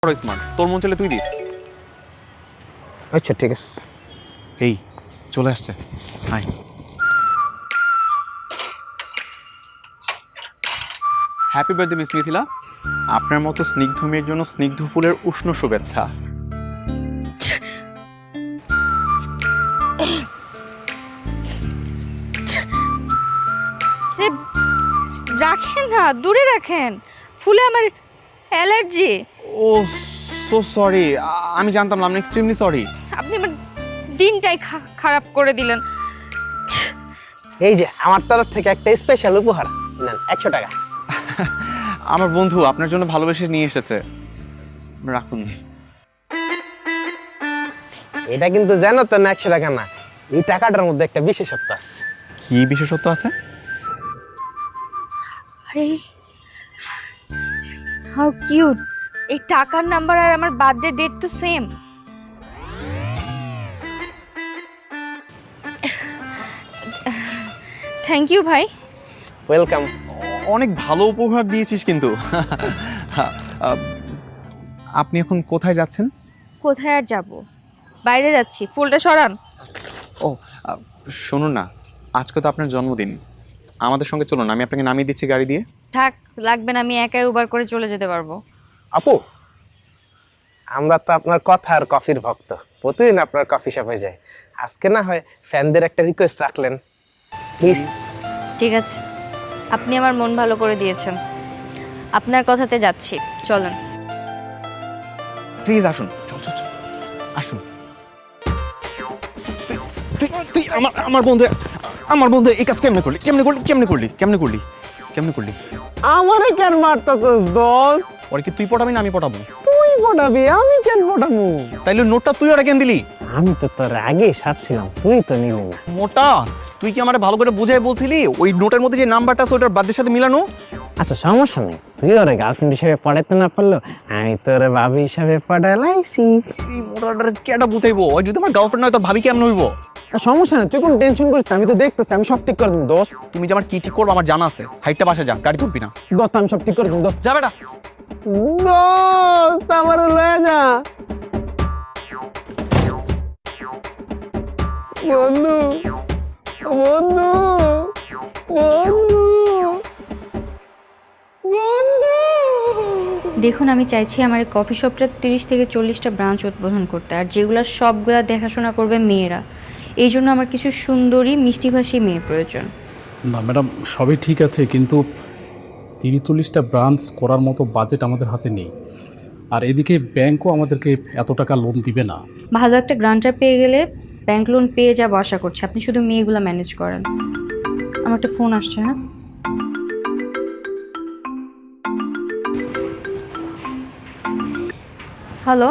বড় স্মার্ট, তোর মন চলে তুই দিস। আচ্ছা ঠিক আছে। এই চলে আসছে, hi. Happy birthday miss Mithila, আপনার মতো স্নিগ্ধ মেয়ের জন্য স্নিগ্ধ ফুলের উষ্ণ শুভেচ্ছা। রাখেন না, দূরে রাখেন, ফুলে আমার অ্যালার্জি। ও সো সরি, আমি জানতাম না, আমি এক্সট্রিমলি সরি। আপনি আমার দিনটাই খারাপ করে দিলেন। এই যে আমার তরফ থেকে একটা স্পেশাল উপহার, নেন 100 টাকা। আমার বন্ধু আপনার জন্য ভালোবেসে নিয়ে এসেছে, রাখুন। এটা কিন্তু জানো তো না 100 টাকা না, এই টাকাটার মধ্যে একটা বিশেষত্ব আছে। কি বিশেষত্ব আছে? আরে হাউ কিউট, এই টাকার নাম্বার আর আমার বার্থডে ডেট তো সেম। থ্যাংক ইউ ভাই। ওয়েলকাম। অনেক ভালো উপহার দিয়েছিস কিন্তু। আপনি এখন কোথায় যাচ্ছেন? কোথায় আর যাব, বাইরে যাচ্ছি। ফুলটা সরান। ও শুনুন না, আজকে তো আপনার জন্মদিন, আমাদের সঙ্গে চলুন, আমি আপনাকে নামিয়ে দিচ্ছি গাড়ি দিয়ে। থাক, লাগবে না, আমি একাই উবার করে চলে যেতে পারবো। আপু, আমরা তো আপনার কথা আর কফির ভক্ত, প্রতিদিন আপনার কফি শপে যাই। আজকে না হয় ফ্যানদের একটা রিকোয়েস্ট রাখলেন, প্লিজ। ঠিক আছে, আপনি আমার মন ভালো করে দিয়েছেন, আপনার কথাতে যাচ্ছি, চলেন। প্লিজ আসুন, চল চল চল, আসুন। তুই আমার বন্ধু এই কাজ কেমনে করলি? আমারে কেন মারতাছস দোস্ত? ওরে কি তুই পটাবি না আমি পটাবো? তুই পটাবি, আমি কেন পটাবো? তাইলে নোটটা তুই ওরা কেন দিলি? আমি তো তোর আগে সাথছিলাম, তুই তো নিলি না। মোটা, তুই কি আমারে ভালো করে বুঝাই বলছিলি ওই নোটের মধ্যে যে নাম্বারটা আছে ওটার বার্থডের সাথে মিলানো? আচ্ছা সমস্যা নেই, তুই ওরে গার্লফ্রেন্ড হিসেবে পড়াইতে না পারলো, আমি তোরে ভাবি হিসাবে পড়াইলাইছি। এই মোটাটার কেটা বুঝাইবো? ওই যদি আমার গার্লফ্রেন্ড হয় তোর ভাবি কেমন হইবো? সমস্যা নেই, তুই কোনো টেনশন করিস না, আমি তো দেখতেছি, আমি সব ঠিক করে দেবো দোস্ত। তুমি যে আমার কি ঠিক করবো আমার জানা আছে। হাইটটা বাসা যা, গাড়ি তুলবি না। দোস্ত আমি সব ঠিক করে দেবো দোস্ত। যা বেটা। দোস্ত আমার লয়ে যা বন্ধু, বন্ধু, বন্ধু, বন্ধু। দেখুন, আমি চাইছি আমার এই কফি শপটা 30 থেকে 40টা ব্রাঞ্চ উদ্বোধন করতে, আর যেগুলো সবগুলা দেখাশোনা করবে মেয়েরা। এই জন্য আমার কিছু সুন্দরী মিষ্টিভাষী মেয়ে প্রয়োজন। না ম্যাডাম, সবই ঠিক আছে, কিন্তু 30-40টা ব্রাঞ্চ করার মতো বাজেট আমাদের হাতে নেই, আর এদিকে ব্যাংকও আমাদেরকে এত টাকা লোন দিবে না। ভালো একটা গ্রান্টার পেয়ে গেলে ব্যাংক লোন পেয়ে যাবো আশা করছি। আপনি শুধু মেয়েগুলো ম্যানেজ করেন। আমার একটা ফোন আসছে। হ্যাঁ, হ্যালো।